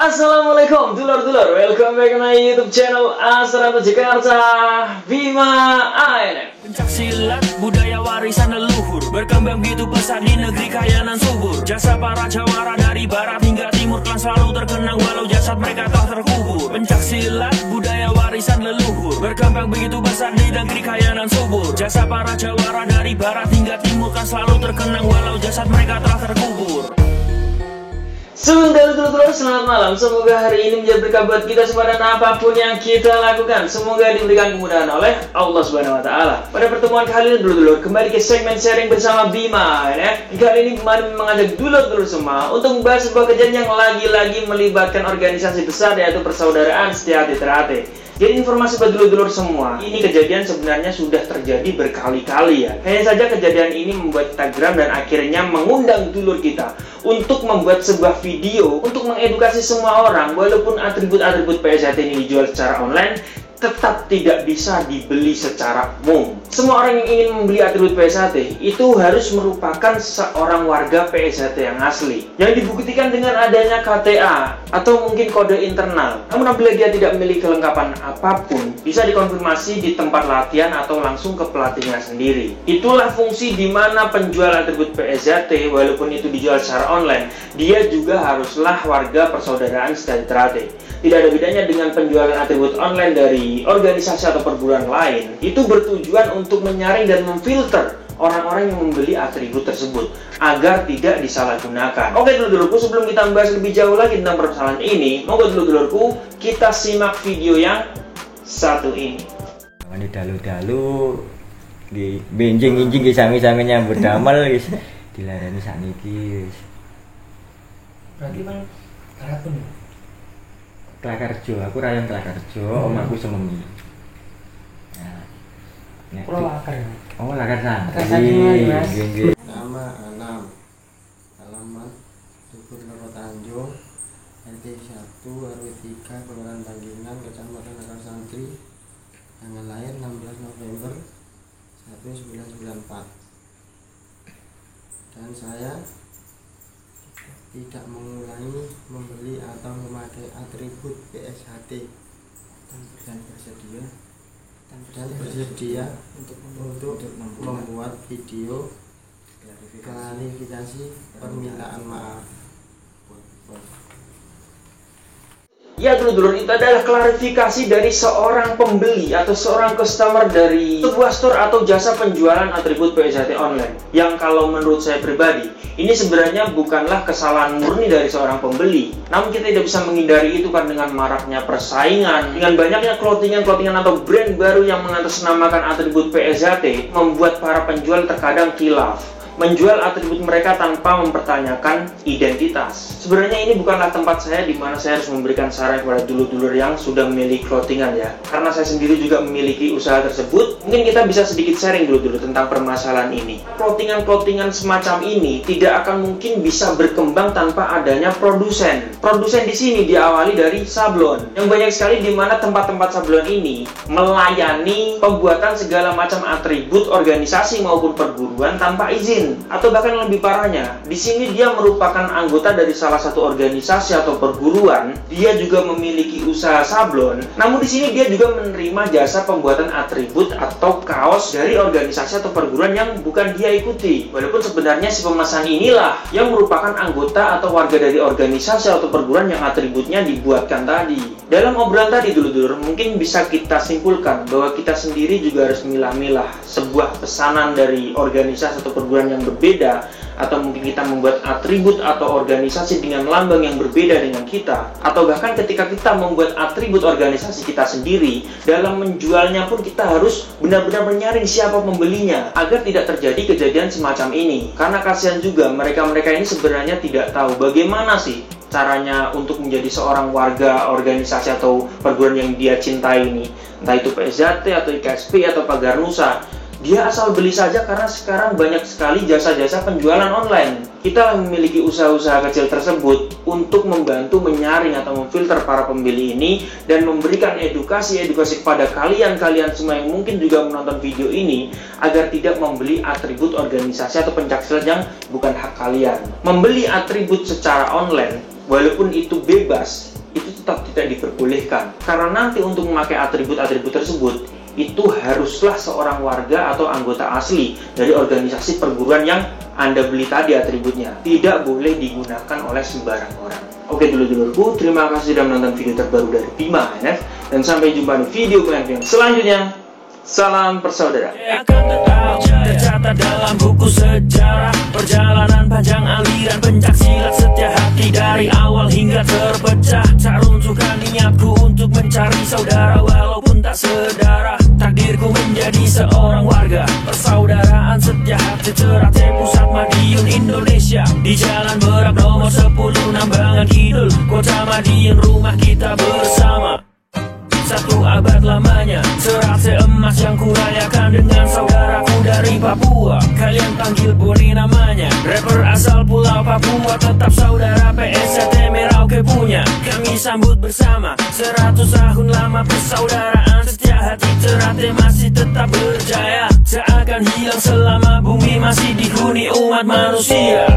Assalamualaikum dulur-dulur, welcome back to my YouTube channel Asrama Jakarta Bima ANM. Pencak silat budaya warisan leluhur, berkembang begitu pesat di negeri kaya nan subur. Jasa para jawara dari barat hingga timur telah selalu terkenang walau jasad mereka telah terkubur. Pencak silat budaya warisan leluhur, berkembang begitu pesat di negeri kaya nan subur. Jasa para jawara dari barat hingga timur kan selalu terkenang walau jasad mereka telah terkubur. Sebentar dulur-dulur, selamat malam. Semoga hari ini menjadi berkah buat kita semua dan apapun yang kita lakukan. Semoga diberikan kemudahan oleh Allah Subhanahu wa Ta'ala. Pada pertemuan kali ini dulur-dulur, kembali ke segmen sharing bersama Bima ya. Kali ini Bima mengajak dulur-dulur semua untuk membahas sebuah kejadian yang lagi-lagi melibatkan organisasi besar, yaitu Persaudaraan Setia-Hati Ternate. Jadi informasi buat dulur-dulur semua, ini kejadian sebenarnya sudah terjadi berkali-kali ya. Hanya saja kejadian ini membuat kita geram dan akhirnya mengundang dulur kita untuk membuat sebuah video untuk mengedukasi semua orang, walaupun atribut-atribut PSHT ini dijual secara online, tetap tidak bisa dibeli secara umum. Semua orang yang ingin membeli atribut PSHT itu harus merupakan seorang warga PSHT yang asli, yang dibuktikan dengan adanya KTA atau mungkin kode internal. Namun apabila dia tidak memiliki kelengkapan apapun, bisa dikonfirmasi di tempat latihan atau langsung ke pelatihnya sendiri. Itulah fungsi di mana penjual atribut PSHT, walaupun itu dijual secara online, dia juga haruslah warga Persaudaraan Setia-Hati Ternate. Tidak ada bedanya dengan penjualan atribut online dari organisasi atau perguruan lain. Itu bertujuan untuk menyaring dan memfilter orang-orang yang membeli atribut tersebut agar tidak disalahgunakan. Oke dulur-dulurku, sebelum kita membahas lebih jauh lagi tentang permasalahan ini, moga dulur-dulurku kita simak video yang satu ini. Ini dalu-dalu di benjing-injing sami-saminya berdamel guys. Dilarani sakniki guys. Berarti Bang Karatun. Klakarjo, aku rayon Klakarjo, omahku Sememi. Nah, Pulau Lakar. oh Lakar sana. Lakar sana, Mas. Nama Anam, alamat Dukur Loro Tanjung, RT 1 RW 3 Kelurahan Bangkingan, Kecamatan Lakar Santri, tanggal lahir 16 November 1994. Dan saya tidak mengulangi membeli atau memakai atribut PSHT dan bersedia untuk membuat video klarifikasi permintaan maaf. Ya dulur-dulur, itu adalah klarifikasi dari seorang pembeli atau seorang customer dari sebuah store atau jasa penjualan atribut PSHT online. Yang kalau menurut saya pribadi, ini sebenarnya bukanlah kesalahan murni dari seorang pembeli. Namun kita tidak bisa menghindari itu kan dengan maraknya persaingan, dengan banyaknya clothingan atau brand baru yang mengatasnamakan atribut PSHT, membuat para penjual terkadang khilaf, menjual atribut mereka tanpa mempertanyakan identitas. Sebenarnya ini bukanlah tempat saya di mana saya harus memberikan saran kepada dulur-dulur yang sudah memiliki clothingan ya. Karena saya sendiri juga memiliki usaha tersebut, mungkin kita bisa sedikit sharing dulu tentang permasalahan ini. Clothingan semacam ini tidak akan mungkin bisa berkembang tanpa adanya produsen. Produsen di sini diawali dari sablon. Yang banyak sekali di mana tempat-tempat sablon ini melayani pembuatan segala macam atribut organisasi maupun perguruan tanpa izin. Atau bahkan lebih parahnya, di sini dia merupakan anggota dari salah satu organisasi atau perguruan. Dia juga memiliki usaha sablon. Namun di sini dia juga menerima jasa pembuatan atribut atau kaos dari organisasi atau perguruan yang bukan dia ikuti. Walaupun sebenarnya si pemesan inilah yang merupakan anggota atau warga dari organisasi atau perguruan yang atributnya dibuatkan tadi. Dalam obrolan tadi dulur-dulur, mungkin bisa kita simpulkan bahwa kita sendiri juga harus milah-milah sebuah pesanan dari organisasi atau perguruan yang berbeda, atau mungkin kita membuat atribut atau organisasi dengan lambang yang berbeda dengan kita, atau bahkan ketika kita membuat atribut organisasi kita sendiri, dalam menjualnya pun kita harus benar-benar menyaring siapa pembelinya agar tidak terjadi kejadian semacam ini. Karena kasihan juga mereka-mereka ini sebenarnya tidak tahu bagaimana sih caranya untuk menjadi seorang warga organisasi atau perguruan yang dia cintai ini, entah itu PSHT atau IKSP atau Pagar Nusa. Dia asal beli saja karena sekarang banyak sekali jasa-jasa penjualan online. Kita memiliki usaha-usaha kecil tersebut untuk membantu menyaring atau memfilter para pembeli ini dan memberikan edukasi kepada kalian semua yang mungkin juga menonton video ini agar tidak membeli atribut organisasi atau pencaksilat yang bukan hak kalian. Membeli atribut secara online walaupun itu bebas, itu tetap tidak diperbolehkan. Karena nanti untuk memakai atribut-atribut tersebut, itu haruslah seorang warga atau anggota asli dari organisasi perguruan yang Anda beli tadi atributnya. Tidak boleh digunakan oleh sembarang orang. Oke dulur-dulurku, terima kasih sudah menonton video terbaru dari Bima NF, dan sampai jumpa di video yang selanjutnya. Salam persaudara. Akan tetap tercatat dalam buku sejarah perjalanan panjang aliran pencak silat setia hati dari awal hingga terpecah. Tak runtuhkan niatku untuk mencari saudara walaupun tak sedara. Takdirku menjadi seorang warga persaudaraan setia hati Ternate Pusat Madiun Indonesia. Di Jalan Merak nomor 10 Nambangan Kidul, Kota Madiun, rumah kita bersama. Satu abad lamanya Ternate emas yang kurayakan dengan saudaraku dari Papua. Kalian panggil Boni namanya, rapper asal pulau Papua, tetap saudara PSJT Merauke punya. Kami sambut bersama 100 tahun lama persaudaraan setia hati Ternate masih tetap berjaya. Tak akan hilang selama bumi masih dihuni umat manusia.